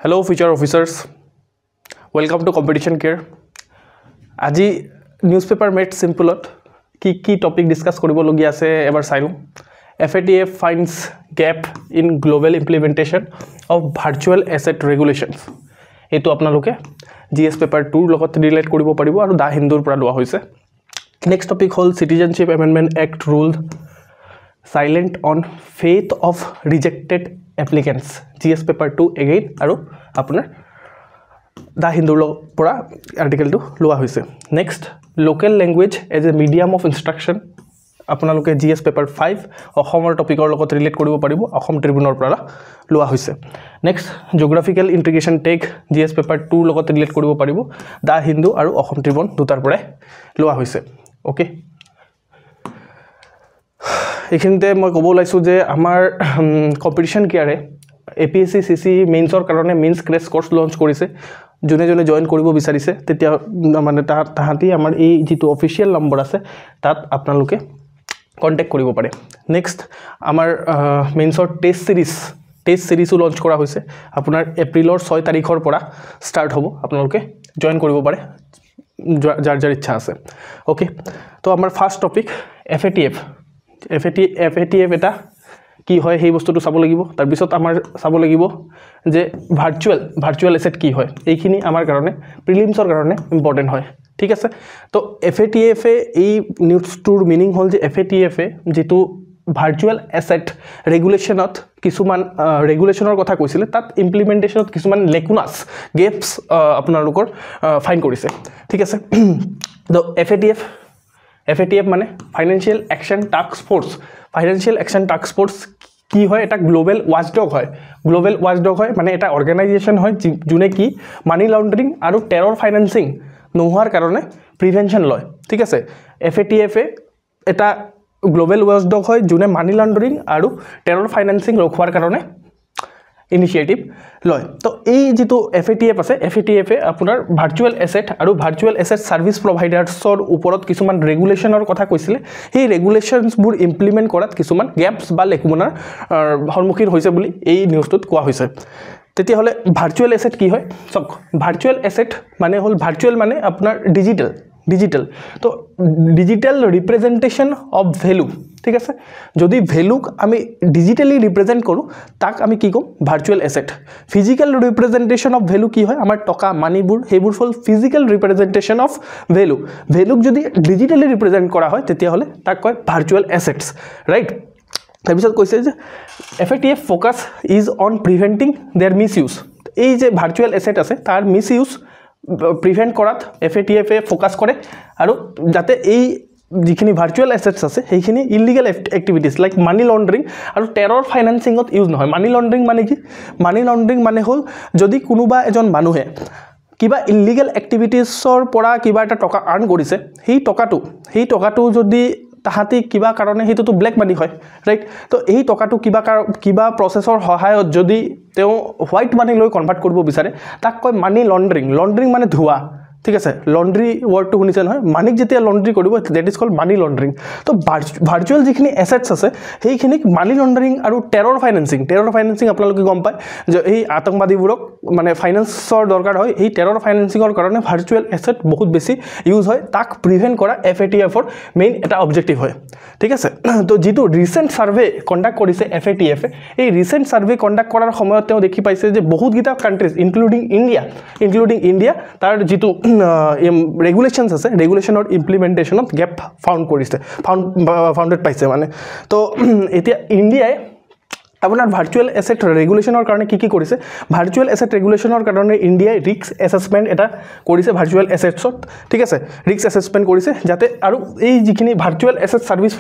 Hello future officers, welcome to Competition Care. আজি newspaper made simple কি topic discuss কৰিব লগিয়া আছে এবাৰ চাইলো FATF finds gap in global implementation of virtual asset regulations এটো আপোনালোকে GS paper 2 লগত ৰিলেট কৰিব পাৰিব আৰু দা হিন্দুৰ পৰা লোৱা হৈছে next topic hall Citizenship Amendment Act ruled silent on faith of rejected applicants GS paper 2 again আৰু আপোনাৰ দা হিন্দুৰ পৰা আৰ্টিকেলটো লোৱা হৈছে next local language as a medium of instruction আপোনালোকে GS paper 5 অসমৰ টপিকৰ লগত ৰিলেট কৰিব পাৰিব অসম ট্ৰিবিউনৰ পৰা লোৱা হৈছে next geographical integration take GS paper 2 লগত ৰিলেট কৰিব পাৰিব দা হিন্দু আৰু অসম ট্ৰিবিউন দুটাৰ পৰা লোৱা হৈছে ওকে এখিনতে মই ক'ব লাইছো যে আমাৰ কম্পিটিশন কেয়াৰে APSC CC মেইনছৰ কাৰণে মেইনছ ক্ৰেছ কোৰ্স লঞ্চ কৰিছে জনে জনে জয়েন কৰিব বিচাৰিছে তেতিয়া মানে তাহাঁতি আমাৰ এই যেটো অফিশিয়াল নম্বৰ আছে তাত আপোনালোকে কন্টাক্ট কৰিব পাৰে নেক্সট আমাৰ মেইনছৰ টেষ্ট সিৰিজ লঞ্চ কৰা হৈছে আপোনাৰ এপ্ৰিলৰ 6 তাৰিখৰ পৰা ষ্টাৰ্ট হ'ব আপোনালোকে জয়েন কৰিব পাৰে যাৰ যাৰ ইচ্ছা আছে ওকে তো আমাৰ ফাৰ্স্ট টপিক FATF এটা কি হয় সেই বস্তুটো চাব লাগিব তাৰ পিছত আমাৰ চাব লাগিব যে ভাৰ্চুৱেল এসেট কি হয় এইখিনি আমাৰ কাৰণে প্ৰিলিমছৰ কাৰণে ইম্পৰ্টেন্ট হয় ঠিক আছে তো FATF এই নিউজটোৰ মিনিং হল যে FATF যেটো ভাৰ্চুৱেল এসেট ৰেগুলেশনত কিছুমান ৰেগুলেশনৰ কথা কৈছিল তাত ইমপ্লিমেন্টেশনত কিছুমান লেকুনাস গেপস আপোনালোকৰ ফাইন কৰিছে ঠিক আছে তো FATF মানে ফাইনান্সিয়াল অ্যাকশন টাস্ক ফোর্স কি হয় এটা গ্লোবাল ওয়াচডগ হয় মানে এটা অর্গানাইজেশন হয় জুনে কি মানি লন্ডারিং আৰু টেৰৰ ফাইনান্সিং নোহোৱাৰ কাৰণে প্ৰিভেনশন লয় ঠিক আছে FATF এটা গ্লোবাল ওয়াচডগ হয় জুনে মানি লন্ডারিং আৰু টেৰৰ ফাইনান্সিং ৰখোৱাৰ কাৰণে ইনিশিয়েটিভ লয় তো এই যেটো FATF আছে FATF আপোনাৰ ভাৰ্চুৱেল এসেট আৰু ভাৰ্চুৱেল এসেট সাৰ্ভিস প্ৰভাইডাৰ্ছৰ ওপৰত কিছুমান ৰেগুলেশনৰ কথা কৈছিল সেই ৰেগুলেশনছ বোৰ ইমপ্লিমেন্ট কৰাত কিছুমান গ্যাপস বা লেকুনাৰ সন্মুখীন হৈছে বুলি এই নিউজটোত কোৱা হৈছে তেতিয়া হলে ভাৰ্চুৱেল এসেট কি হয় সক ভাৰ্চুৱেল এসেট মানে হল ভাৰ্চুৱেল মানে আপোনাৰ ডিজিটাল তো ডিজিটাল ৰিপ্ৰেজেন্টেশন অফ ভ্যালু ঠিক আছে যদি ভ্যালুক আমি ডিজিটালি ৰিপ্ৰেজেন্ট কৰো তাক আমি কি কম virtual asset physical representation of value কি হয় আমাৰ টকা মানিবোৰ হেবোৰ ফল ফিজিক্যাল ৰিপ্ৰেজেন্টেশন অফ ভ্যালুক যদি ডিজিটালি ৰিপ্ৰেজেন্ট কৰা হয় তেতিয়া হলে তাক কয় ভাৰ্চুৱেল এসেটস ৰাইট তাৰপিছত কৈছে যে FATF focus is on preventing their misuse এই যে ভাৰ্চুৱেল এসেট আছে তাৰ মিসইউজ প্ৰিভেন্ট কৰাত FATF ফোকাস কৰে আৰু যাতে এই যিখিনি ভাৰ্চুৱেল এসেটস আছে সেইখিনি illegal activities like money laundering আৰু টেৰৰ ফাইনান্সিংত ইউজ নহয় মানি লন্ডাৰিং মানে কি মানি লন্ডাৰিং মানে হল যদি কোনোবা এজন মানুহে কিবা ইলিগাল এক্টিভিটিজৰ পৰা কিবা এটা টকা আৰ্ন কৰিছে সেই টকাটো যদি তাহাতি কিবা কাৰণে হেতুটো ব্ল্যাক মানি হয় ৰাইট তো এই টকাটো কিবা প্ৰসেছৰ সহায়ত যদি তেও হোৱাইট মানি লৈ কনভাৰ্ট কৰিব বিচাৰে তাক কয় মানি লন্ডাৰিং মানে ধোৱা ঠিক আছে লন্ড্ৰি ওয়াৰ্ডটো শুনিছে নহয় মানিক যেতিয়া লন্ড্ৰি কৰিব দ্যাট ইজ কল্ড মানি লন্ডাৰিং তো ভাৰ্চুৱেল যিখিনি এসেটস আছে সেইখিনিক মানি লন্ডাৰিং আৰু টেৰৰ ফাইনান্সিং আপোনালোকে গম পায় যে এই আতংকবাদীবোৰক মানে ফাইনান্সৰ দৰকাৰ হয় এই টেৰৰ ফাইনান্সিংৰ কাৰণে ভাৰ্চুৱেল এসেট বহুত বেছি ইউজ হয় তাক প্ৰিভেন্ট কৰা FATFৰ মেইন এটা অবজেক্টিভ হয় ঠিক আছে তো যেটো ৰিসেন্ট সাৰ্ভে কন্ডাক্ট কৰিছে FATF এই ৰিসেন্ট সাৰ্ভে কন্ডাক্ট কৰাৰ সময়ত তেওঁ দেখি পাইছে যে বহুত গিটা কান্ট্ৰিজ ইনক্লুডিং ইন্ডিয়া তাৰ যেটো regulations আছে ৰেগুলেশনৰ ইমপ্লিমেন্টেশনত গ্যাপ ফাউন্ডেড পাইছে মানে তো এতিয়া ইন্ডিয়াই আপোনাৰ ভাৰ্চুৱেল এসেট ৰেগুলেশনৰ কাৰণে কি কৰিছে ভাৰ্চুৱেল এসেট ৰেগুলেশনৰ কাৰণে ইন্ডিয়াই ৰিস্ক অ্যাসেসমেন্ট এটা কৰিছে ভাৰ্চুৱেল এসেটছত ঠিক আছে ৰিস্ক অ্যাসেসমেন্ট কৰিছে যাতে আৰু এই যিখিনি ভাৰ্চুৱেল এসেট সাৰ্ভিস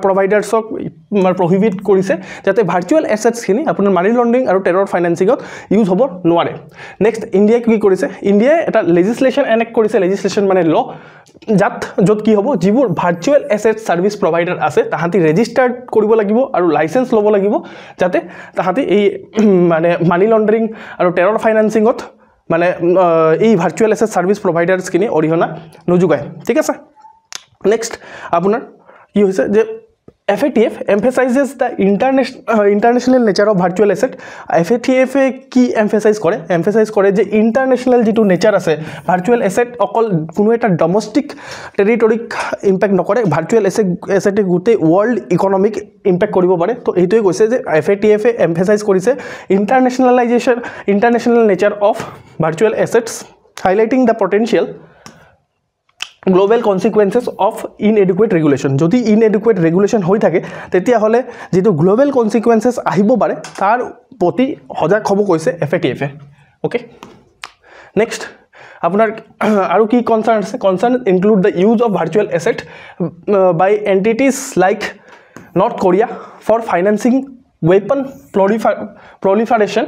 প্ৰভাইডাৰ্ছক প্ৰহিবিট কৰিছে যাতে ভাৰ্চুৱেল এসেটছখিনি আপোনাৰ মানি লন্ডাৰিং আৰু টেৰৰ ফাইনান্সিংত ইউজ হ'ব নোৱাৰে নেক্সট ইন্ডিয়াই কি কৰিছে ইন্ডিয়াই এটা লেজিসলেশন এনেক্ট কৰিছে লেজিসলেশন মানে ল যত কি হ'ব যিবোৰ ভাৰ্চুৱেল এসেট সাৰ্ভিস প্ৰভাইডাৰ আছে তাহাঁতি ৰেজিষ্টাৰ্ড কৰিব লাগিব আৰু লাইসেন্স ল'ব লাগিব যাতে তাহাঁতি এই মানে মানি লন্ডাৰিং আৰু টেৰৰ ফাইনান্সিংত মানে এই ভাৰ্চুৱেল এসেট সাৰ্ভিস প্ৰভাইডাৰ্ছখিনি অৰিহণা নজুগায় ঠিক আছে নেক্সট আপোনাৰ কি হৈছে যে FATF emphasizes the international nature of virtual asset. FATF কি emphasize কৰে যে ইণ্টাৰনেশ্যনেল যিটো নেচাৰ আছে ভাৰ্চুৱেল এছেট অকল কোনো এটা ডমেষ্টিক টেৰিটৰিক ইম্পেক্ট নকৰে ভাৰ্চুৱেল এছেটে গোটেই ৱৰ্ল্ড ইকনমিক ইম্পেক্ট কৰিব পাৰে তো এইটোৱে কৈছে যে FATF এম্ফেচাইজ কৰিছে international nature of virtual assets highlighting the potential global consequences of inadequate regulation যদি ইনএডুকুৱেট ৰেগুলেশ্যন হৈ থাকে তেতিয়াহ'লে যিটো গ্লোবেল কনসিকুৱেন্সেছ আহিব পাৰে তাৰ প্ৰতি সজাগ হ'ব কৈছে FATF ওকে নেক্সট আপোনাৰ আৰু কি কনসাৰ্ন আছে concern include the use of virtual asset by entities like North Korea for financing weapon proliferation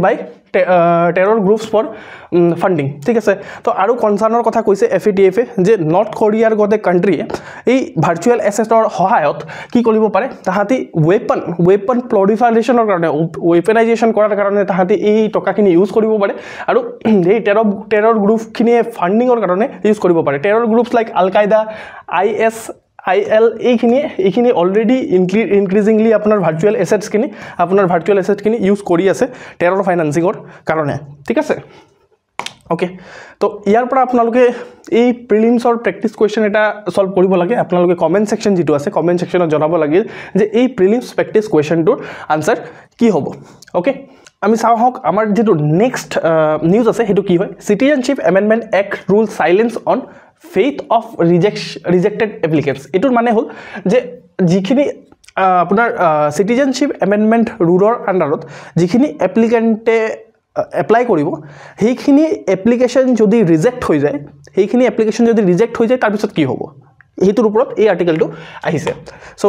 by terror groups for funding ঠিক আছে তো আৰু কনসাৰ্নৰ কথা কৈছে FATF যে নৰ্থ কোৰিয়াৰ গতে কান্ট্ৰিয়ে এই ভাৰ্চুৱেল এছেটৰ সহায়ত কি কৰিব পাৰে তাহাঁতি weapon proliferationৰ কাৰণে weaponization কৰাৰ কাৰণে তাহাঁতি এই টকাখিনি ইউজ কৰিব পাৰে আৰু এই terror group খিনিয়ে ফান্ডিংৰ কাৰণে ইউজ কৰিব পাৰে terror groups like Al-Qaeda ISIL এইখিনি অলৰেডি ইনক্ৰিজিংলি আপোনাৰ ভাৰ্চুৱেল এছেটছখিনি ইউজ কৰি আছে টেৰৰ ফাইনেন্সিঙৰ কাৰণে ঠিক আছে ওকে তো ইয়াৰ পৰা আপোনালোকে এই প্ৰিলিমছৰ প্ৰেক্টিছ কুৱেশ্যন এটা সলভ কৰিব লাগে আপোনালোকে কমেণ্ট ছেকশ্যন যিটো আছে কমেণ্ট ছেকশ্যনত জনাব লাগে যে এই প্ৰিলিমছ প্ৰেক্টিছ কুৱেশ্যনটোৰ আনসাৰ কি হ'ব ওকে আমি চাওঁ হওক আমাৰ যেটো নেক্সট নিউজ আছে হেতু কি হয় citizenship amendment act rule silence on faith of rejected applicants এটোৰ মানে হল যে যিখিনি আপোনাৰ সিটিজেনশিপ এমেন্ডমেন্ট ৰুলৰ আন্ডাৰত যিখিনি এপ্লিকেন্টে এপ্লাই কৰিব সেইখিনি এপ্লিকেশন যদি ৰিজেক্ট হৈ যায় তাৰ পিছত কি হ'ব এইটোৰ ওপৰত এই আৰ্টিকেলটো আহিছে সো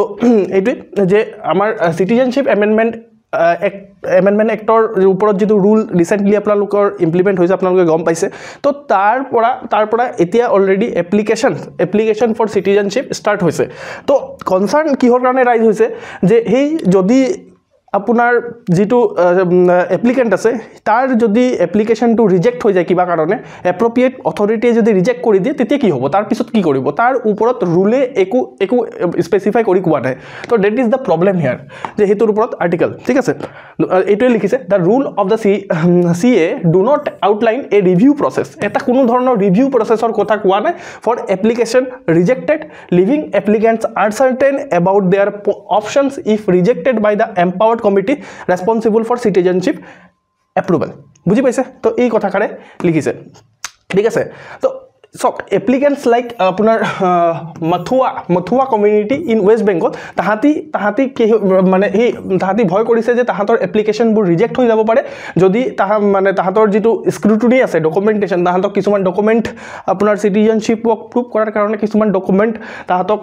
এইটো যে আমাৰ সিটিজেনশিপ এমেন্ডমেন্ট এক্টৰ ওপৰত যেটো ৰুল ৰিসেন্টলি আপোনালোকৰ ইমপ্লিমেন্ট হৈছে আপোনালোকে গম পাইছে তো তাৰ পৰা এতিয়া already application for citizenship start হৈছে তো কনসাৰ্ন কিহৰ কাৰণে ৰাইজ হৈছে যে হেই যদি আপোনাৰ যেটো এপ্লিকেন্ট আছে তাৰ যদি এপ্লিকেশনটো ৰিজেক্ট হৈ যায় কিবা কাৰণে এপ্ৰোপ্ৰিয়েট অথৰিটিয়ে যদি ৰিজেক্ট কৰি দিয়ে তেতিয়া কি হ'ব তাৰ পিছত কি কৰিব তাৰ ওপৰত ৰুলে একো স্পেসিফাই কৰি কোৱা নাই তো that is the problem here যে হেতুৰ ওপৰত আৰ্টিকেল ঠিক আছে এইটোৱে লিখিছে the rule of the CA do not outline a review process এটা কোনো ধৰণৰ ৰিভিউ প্ৰসেসৰ কথা কোৱা নাই for application rejected leaving applicants uncertain about their options if rejected by the empowered committee responsible for citizenship approval বুঝি পাইছে তো এই কথাকাৰে লিখিছে ঠিক আছে তো সব এপ্লিকেন্টস লাইক আপোনাৰ মথুৱা কমিউনিটি ইন ওয়েস্ট বেংগল তাহাঁতি মানে এই তাহাঁতি ভয় কৰিছে যে তাহাঁতৰ এপ্লিকেশনবোৰ ৰিজেক্ট হৈ যাব পাৰে যদি তাহাঁতৰ যেটো স্ক্ৰুটিনি আছে ডকুমেন্টেশন তাহাঁতক কিছুমান ডকুমেন্ট আপোনাৰ সিটিজেনশিপক প্ৰুভ কৰাৰ কাৰণে কিছুমান ডকুমেন্ট তাহাঁতক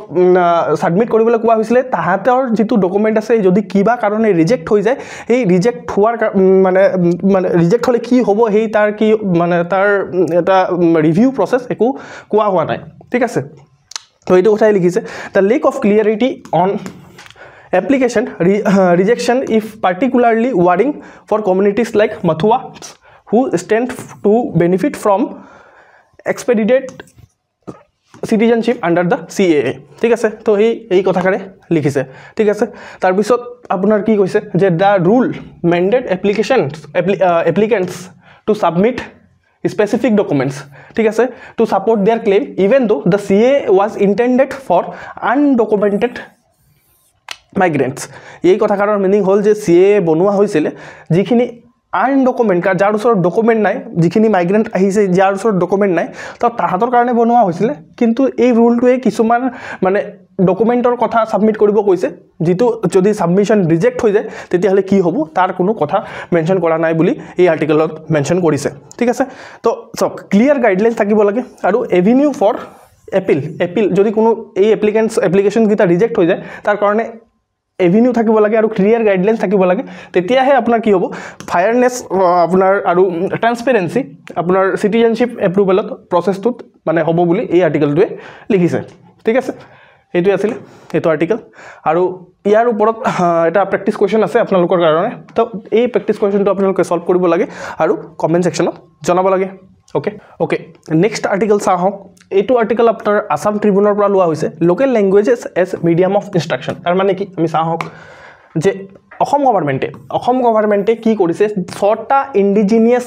সাবমিট কৰিবলৈ কোৱা হৈছিল তাহাঁতৰ যেটো ডকুমেন্ট আছে যদি কিবা কাৰণে ৰিজেক্ট হৈ যায় এই ৰিজেক্ট হোৱাৰ মানে ৰিজেক্ট হলে কি হ'ব হেই তাৰ কি মানে তাৰ এটা ৰিভিউ প্ৰসেস একো কোৱা হোৱা নাই ঠিক আছে তো এইটো কথাই লিখিছে the lack of clarity on application rejection if particularly worrying for communities like Mathua who stand to benefit from expedited citizenship under the CAA ঠিক আছে তো এই কথাকাৰে লিখিছে ঠিক আছে তাৰ পিছত আপোনাৰ কি কৈছে যে the rule mandate applicants to submit specific documents ঠিক আছে to support their claim even though the CA was intended for undocumented migrants এই কথাকাৰৰ মিনিং হল যে CA বনোৱা হৈছিল যিখিনি আনডকুমেন্ট যাৰ ওচৰত ডকুমেন্ট নাই যিখিনি মাইগ্ৰেন্ট আহিছে যাৰ ওচৰত ডকুমেন্ট নাই তো তাহাঁতৰ কাৰণে বনোৱা হৈছিল কিন্তু এই ৰুলটোৱে কিছুমান মানে ডকুমেন্টৰ কথা সাবমিট কৰিব কৈছে যেটো যদি সাবমিশন ৰিজেক্ট হৈ যায় তেতিয়াহলে কি হ'ব তাৰ কোনো কথা মেনশন কৰা নাই বুলি এই আৰ্টিকেলত মেনশন কৰিছে ঠিক আছে তো সব ক্লিয়াৰ গাইডলাইনস থাকিব লাগে আৰু এভিনিউ ফৰ এপিল যদি কোনো এই এপ্লিকেশন গিটা ৰিজেক্ট হৈ যায় তাৰ কাৰণে এভিনিউ থাকিব লাগে আৰু ক্লিয়াৰ গাইডলাইনস থাকিব লাগে তেতিয়াহে আপোনাৰ কি হ'ব ফায়াৰনেস আপোনাৰ আৰু ট্ৰান্সপাৰেন্সি আপোনাৰ সিটিজেনশিপ এপ্ৰুভেলত প্ৰসেসটোত মানে হ'ব বুলি এই আৰ্টিকেলটোৱে লিখিছে ঠিক আছে এইটো আছিল এইটো আৰ্টিকেল আৰু ইয়াৰ ওপৰত এটা প্ৰেক্টিছ কোৱেশ্চন আছে আপোনালোকৰ কাৰণে তো এই প্ৰেক্টিছ কোৱেশ্চনটো আপোনালোকে সলভ কৰিব লাগে আৰু কমেন্ট সেকশনত জনাব লাগে ওকে ওকে নেক্সট আৰ্টিকেল চাওঁ হওক এইটো আৰ্টিকেল আপোনাৰ আসাম ট্ৰিবিউনৰ পৰা লোৱা হৈছে local languages as medium of instruction তাৰ মানে কি আমি চাওঁ হওক যে অসম গভৰ্ণমেণ্টে কি কৰিছে 6টা ইণ্ডিজিনিয়াছ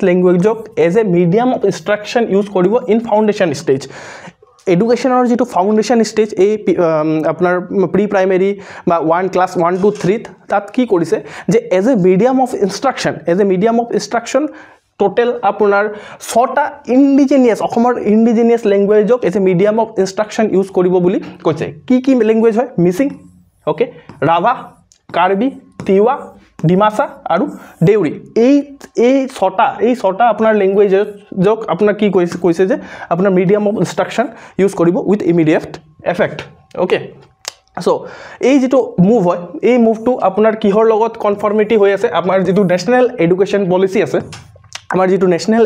লেংগুৱেজক as a medium of instruction use কৰিব ইন ফাউণ্ডেশ্যন ষ্টেজ এডুকেশ্যনৰ যিটো ফাউণ্ডেশ্যন ষ্টেজ এই আপোনাৰ প্ৰি প্ৰাইমেৰী বা ক্লাছ 1 to 3 তাত কি কৰিছে যে as a medium of instruction total আপোনাৰ 6টা অসমৰ ইণ্ডিজিনিয়াছ লেংগুৱেজক as a medium of instruction use কৰিব বুলি কৈছে কি লেংগুৱেজ হয় মিচিং ওকে ৰাভা কাৰ্বি তিৱা ডিমাচা আৰু দেউৰী এই ছটা আপোনাৰ লেংগুৱেজক আপোনাৰ কি কৈছে যে আপোনাৰ মিডিয়াম অফ ইনষ্ট্ৰাকশ্যন ইউজ কৰিব with immediate effect okay so এই যেটো মুভ হয় এই মুভটো আপোনাৰ কিহৰ লগত কনফৰ্মিটি হৈ আছে আমাৰ যেটো ন্যাশনাল এডুকেশ্যন পলিসি আছে আমাৰ যেটো ন্যাশনাল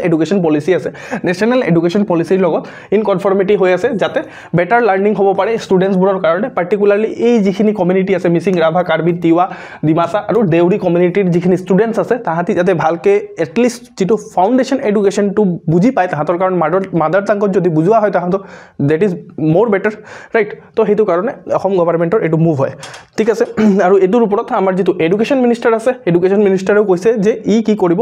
এডুকেশ্যন পলিসিৰ লগত ইন কনফৰ্মিটি হৈ আছে যাতে বেটাৰ লাৰ্নিং হ'ব পাৰে ষ্টুডেন্টছবোৰৰ কাৰণে পাৰ্টিকুলাৰলি এই যিখিনি কমিউনিটি আছে মিচিং ৰাভা কাৰ্বি তিৱা ডিমাচা আৰু দেউৰী কমিউনিটিৰ যিখিনি ষ্টুডেন্টছ আছে তাহাঁতি যাতে ভালকে এটলিষ্ট যেটো ফাউণ্ডেশ্যন এডুকেশ্যনটো বুজি পায় তাহাঁতৰ কাৰণ মাদাৰ টাংগত যদি বুজোৱা হয় তাহাঁতৰ দ্যাট ইজ মোৰ বেটাৰ ৰাইট তো সেইটো কাৰণে অসম গভৰ্ণমেণ্টৰ এইটো মুভ হয় ঠিক আছে আৰু এইটোৰ ওপৰত আমাৰ যেটো এডুকেশ্যন মিনিষ্টাৰ আছে এডুকেশ্যন মিনিষ্টাৰেও কৈছে যে কি কৰিব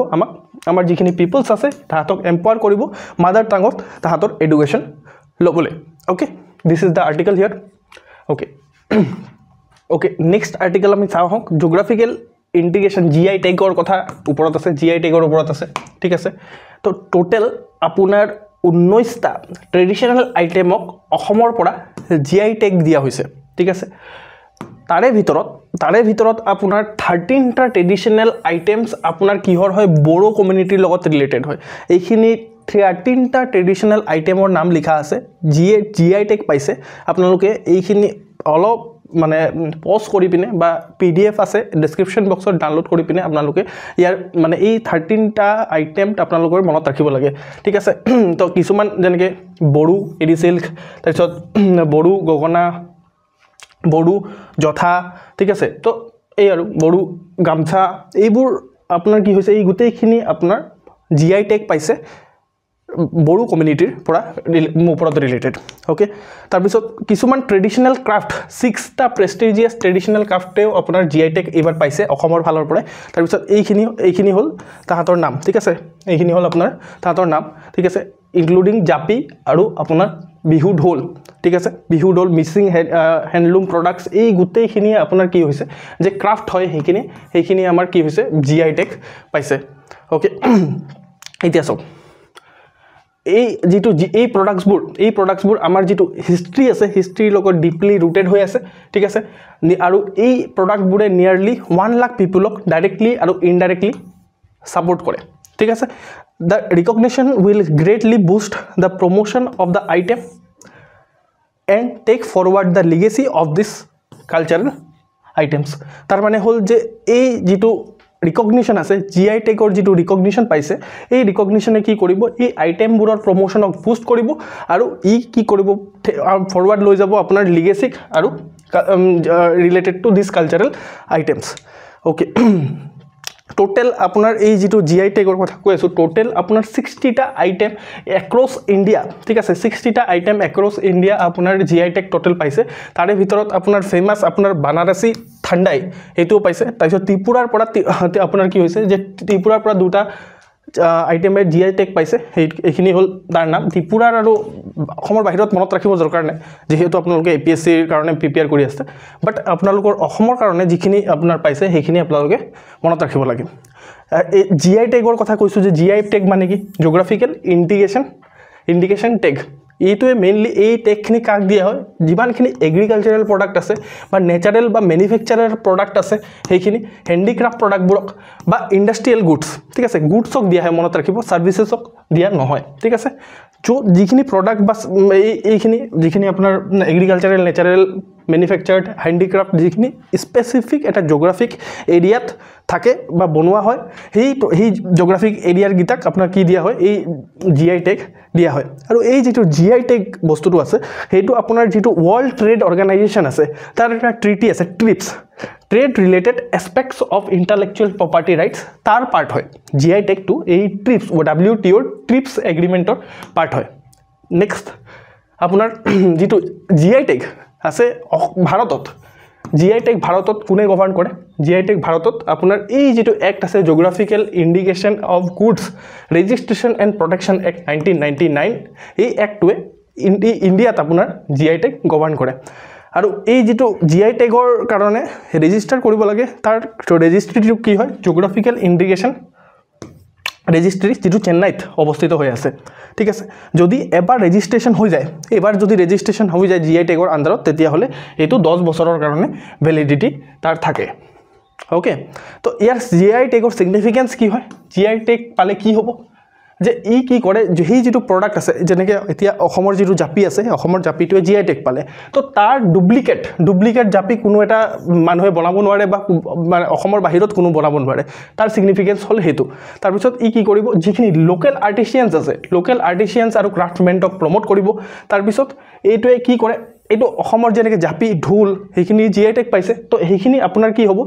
আমাৰ যিখিনি পিপলছ আছে তাহাঁতক এম্পাৱাৰ কৰিব মাদাৰ টাংত তাহাঁতৰ এডুকেশ্যন ল'বলৈ okay this is the article here okay next article আমি চাওঁ হওক জিঅ'গ্ৰাফিকেল ইণ্টিগ্ৰেশ্যন GI টেগৰ কথা ওপৰত আছে GI টেগৰ ওপৰত আছে ঠিক আছে তো টোটেল আপোনাৰ 19টা ট্ৰেডিশ্যনেল আইটেমক অসমৰ পৰা GI টেগ দিয়া হৈছে ঠিক আছে তাৰে ভিতৰত আপোনাৰ 13টা ট্ৰেডিশ্যনেল আইটেমছ আপোনাৰ কিহৰ হয় বড়ো কমিউনিটিৰ লগত ৰিলেটেড হয় এইখিনি 13টা ট্ৰেডিশ্যনেল আইটেমৰ নাম লিখা আছে GI টেগ পাইছে আপোনালোকে এইখিনি অলপ মানে পজ কৰি পিনে বা PDF আছে ডেসক্ৰিপচন বক্সত ডাউনলোড কৰি পিনে আপোনালোকে ইয়াৰ মানে এই 13টা আইটেম আপোনালোকৰ মনত ৰাখিব লাগে ঠিক আছে তো কিছুমান যেনেকৈ বড়ো এডি সিল্ক তাৰপিছত বড়ো গগনা বড়ো জথা ঠিক আছে তো এই আৰু বড়ো গামছা এইবোৰ আপোনাৰ কি হৈছে এই গোটেইখিনি আপোনাৰ GI টেগ পাইছে বড়ো কমিউনিটিৰ পৰা ওপৰত ৰিলেটেড ওকে তাৰপিছত কিছুমান ট্ৰেডিশ্যনেল ক্ৰাফট 6টা প্ৰেষ্টিজিয়াছ ট্ৰেডিশ্যনেল ক্ৰাফটেও আপোনাৰ GI টেগ এইবাৰ পাইছে অসমৰ ফালৰ পৰা তাৰপিছত এইখিনি হ'ল তাহাঁতৰ নাম ঠিক আছে এইখিনি হ'ল আপোনাৰ তাহাঁতৰ নাম ঠিক আছে ইনক্লুডিং জাপি আৰু আপোনাৰ বিহু ঢোল ঠিক আছে বিহু ঢোল মিচিং হ্যান্ডলুম প্ৰডাক্টস এই গোটেইখিনি আপোনাৰ কি হৈছে যে ক্ৰাফট হয় সেইখিনি আমাৰ কি হৈছে GI টেগ পাইছে ওকে এতিয়া চাওক এই যেটো এই প্ৰডাক্টসবোৰ আমাৰ যেটো হিষ্ট্ৰি আছে হিষ্ট্ৰিৰ লগত ডিপলি ৰুটেড হৈ আছে ঠিক আছে আৰু এই প্ৰডাক্টবোৰে নিয়াৰলি 1 লাখ পিপলক ডাইৰেক্টলি আৰু ইনডাইৰেক্টলি সাপোৰ্ট কৰে ঠিক আছে the recognition will greatly boost the promotion of the item and take forward the legacy of this cultural items tar mane hol je ei jitu recognition ase GI tagor jitu recognition paise ei recognition e ki koribo ei item buror promotion of boost koribo aru ki koribo forward loi jabo apunar legacy aru related to this cultural items okay total আপোনাৰ এই যেটো GI টেগৰ কথা কৈ আছো total আপোনাৰ 60টা item across India ঠিক আছে 60টা item across India আপোনাৰ GI টেগ টোটেল পাইছে তাৰে ভিতৰত আপোনাৰ ফেমাস আপোনাৰ বানাৰসী ঠাণ্ডাই এটো পাইছে তাৰপিছত ত্ৰিপুৰাৰ পৰা আপোনাৰ কি হৈছে যে ত্ৰিপুৰাৰ পৰা দুটা আইটেমে GI টেগ পাইছে এইখিনি হল তাৰ নাম ত্ৰিপুৰাৰ আৰু অসমৰ বাহিৰত মনত ৰাখিব দৰকাৰ নাই যেহেতু আপোনালোকে APSC ৰ কাৰণে প্ৰিপেয়াৰ কৰি আছে বাট আপোনালোকৰ অসমৰ কাৰণে যিখিনি আপোনাৰ পাইছে সেইখিনি আপোনালোকে মনত ৰাখিব লাগে GI টেগৰ কথা কৈছো যে GI টেগ মানে কি জিঅ'গ্ৰাফিকেল ইণ্ডিকেশ্যন টেগ এইটোৱে মেইনলি এই টেগখিনি কাক দিয়া হয় যিমানখিনি এগ্ৰিকালচাৰাল প্ৰডাক্ট আছে বা নেচাৰেল বা ম্যানুফ্যাকচাৰাৰ প্ৰডাক্ট আছে সেইখিনি হ্যান্ডিক্ৰাফট প্ৰডাক্টবোৰক বা ইন্ডাষ্ট্ৰিয়েল গুডস ঠিক আছে গুডসক দিয়া হয় মনত ৰাখিব সাৰ্ভিসেছক দিয়া নহয় ঠিক আছে যিখিনি প্ৰডাক্ট বা এইখিনি যিখিনি আপোনাৰ এগ্ৰিকালচাৰাল নেচাৰেল ম্যানুফ্যাকচাৰ্ড হ্যান্ডিক্ৰাফট যিখিনি স্পেসিফিক এটা জিওগ্ৰাফিক এৰিয়াত থাকে বা বনোৱা হয় সেই জিওগ্ৰাফিক এৰিয়াৰ গিটাক আপোনাৰ কি দিয়া হয় এই GI টেগ দিয়া হয় আৰু এই যেটো GI টেগ বস্তুটো আছে সেইটো আপোনাৰ যেটো ওয়াৰ্ল্ড ট্ৰেড অৰ্গানাইজেশন আছে তাৰ এটা ট্ৰিটি আছে trade related aspects of intellectual property rights তাৰ পাৰ্ট হয় GI টেগটো এই ট্ৰিপছ WTOৰ ট্ৰিপছ এগ্ৰিমেণ্টৰ পাৰ্ট হয় নেক্সট আপোনাৰ যেটো GI টেগ আছে ভাৰতত GI টেগ ভাৰতত কোনে গভৰ্ণ কৰে GI টেগ ভাৰতত আপোনাৰ এই যেটো এক্ট আছে geographical indication of goods registration and protection act 1999 এই এক্টটোৱে ইণ্ডিয়াত আপোনাৰ GI টেগ গভৰ্ণ কৰে আৰু এই যেটো GI টেগৰ কাৰণে ৰেজিষ্টাৰ কৰিব লাগে তাৰ ৰেজিষ্ট্ৰিটো কি হয় জিওগ্ৰাফিকেল ইণ্ডিকেশ্যন ৰেজিষ্ট্ৰি যেটো চেন্নাইত অৱস্থিত হৈ আছে ঠিক আছে যদি এবাৰ ৰেজিষ্ট্ৰেশ্যন হৈ যায় এবাৰ যদি ৰেজিষ্ট্ৰেশ্যন হৈ যায় GI টেগৰ আন্ডাৰত তেতিয়া হলে এটো 10 বছৰৰ কাৰণে ভ্যালিডিটি তাৰ থাকে ওকে তো ইয়াৰ GI টেগৰ সিগনিফিকেন্স কি হয় GI টেগ পালে কি হ'ব যে ই কি কৰে যেহি যেটো প্ৰডাক্ট আছে যেনেকে এতিয়া অসমৰ যেটো জাপি আছে অসমৰ জাপিটোৱে GI টেগ পালে তো তাৰ ডুপ্লিকেট জাপি কোনো এটা মানুহে বনাব নোৱাৰে বা অসমৰ বাহিৰত কোনো বনাব নোৱাৰে তাৰ সিগনিফিকেন্স হল হেতু তাৰ পিছত ই কি কৰিব যিখিনি লোকেল আৰ্টিসানছ আছে লোকেল আৰ্টিসানছ আৰু ক্ৰাফটমেনক প্ৰমোট কৰিব তাৰ পিছত এইটোৱে কি কৰে এটো অসমৰ যেনেকে জাপি ঢোল হেখিনি GI টেগ পাইছে তো হেখিনি আপোনাৰ কি হ'ব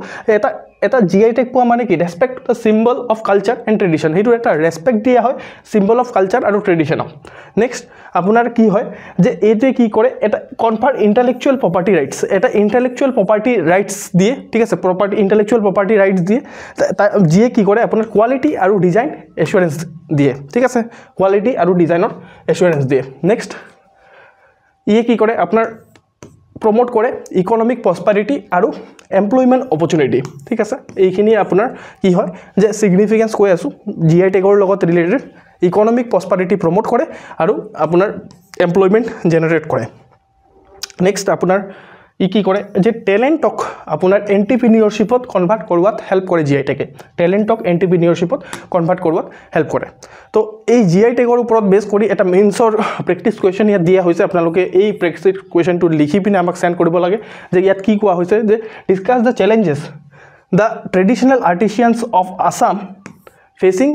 এটা GI টেগ পোৱা মানে কি respect the symbol of culture and tradition হেতু এটা ৰেসপেক্ট দিয়া হয় সিম্বল অফ কালচাৰ আৰু ট্ৰেডিশন নেক্সট আপোনাৰ কি হয় যে এইটোৱে কি কৰে এটা কনফাৰ ইন্টেলেকচুৱেল প্ৰপাৰ্টি ৰাইটস এটা ইন্টেলেকচুৱেল প্ৰপাৰ্টি ৰাইটস দিয়ে ঠিক আছে প্ৰপাৰ্টি ইন্টেলেকচুৱেল প্ৰপাৰ্টি ৰাইটস দিয়ে যিয়ে কি কৰে আপোনাৰ কোৱালিটি আৰু ডিজাইন এসুৰেন্স দিয়ে ঠিক আছে কোৱালিটি আৰু ডিজাইনৰ এসুৰেন্স দিয়ে নেক্সট ইয়ে কি কৰে আপোনাৰ প্ৰমোট কৰে ইকোনমিক প্ৰসপাৰিটি আৰু এমপ্লয়মেন্ট অপৰচুনিটি ঠিক আছে এইখিনি আপোনাৰ কি হয় যে সিগনিফিকেন্স কৈ আছো GI টেগৰ লগত ৰিলেটেড ইকোনমিক প্ৰসপাৰিটি প্ৰমোট কৰে আৰু আপোনাৰ এমপ্লয়মেন্ট জেনাৰেট কৰে নেক্সট আপোনাৰ ই কি কৰে যে ট্যালেন্টক আপোনাৰ এন্টাৰপ্ৰেনিয়ৰশিপত কনভাৰ্ট কৰোৱাত হেল্প কৰে GI টেগে ট্যালেন্টক এন্টাৰপ্ৰেনিয়ৰশিপত কনভাৰ্ট কৰোৱাত হেল্প কৰে তো এই GI টেগৰ ওপৰত বেস কৰি এটা মেইনছৰ প্ৰেক্টিস কোৱেশ্চন ইয়াত দিয়া হৈছে আপোনালোকে এই প্ৰেক্টিস কোৱেশ্চনটো লিখি পিনে আমাক সেন্ড কৰিব লাগে যে ইয়াত কি কোৱা হৈছে যে discuss the challenges the traditional artisans of Assam facing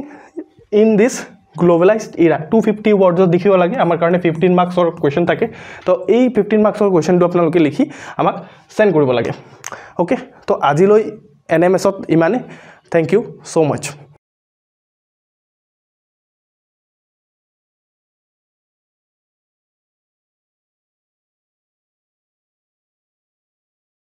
in this globalised era 250 words দেখিব লাগে আমাৰ কাৰণে 15 মাৰ্কছৰ কোৱেশ্চন থাকে তো এই 15 মাৰ্কছৰ কোৱেশ্চনটো আপোনালোকে লিখি আমাক সেন্ড কৰিব লাগে ওকে তো আজিলৈ NMS ত ইমানে থ্যাংক ইউ সো মাচ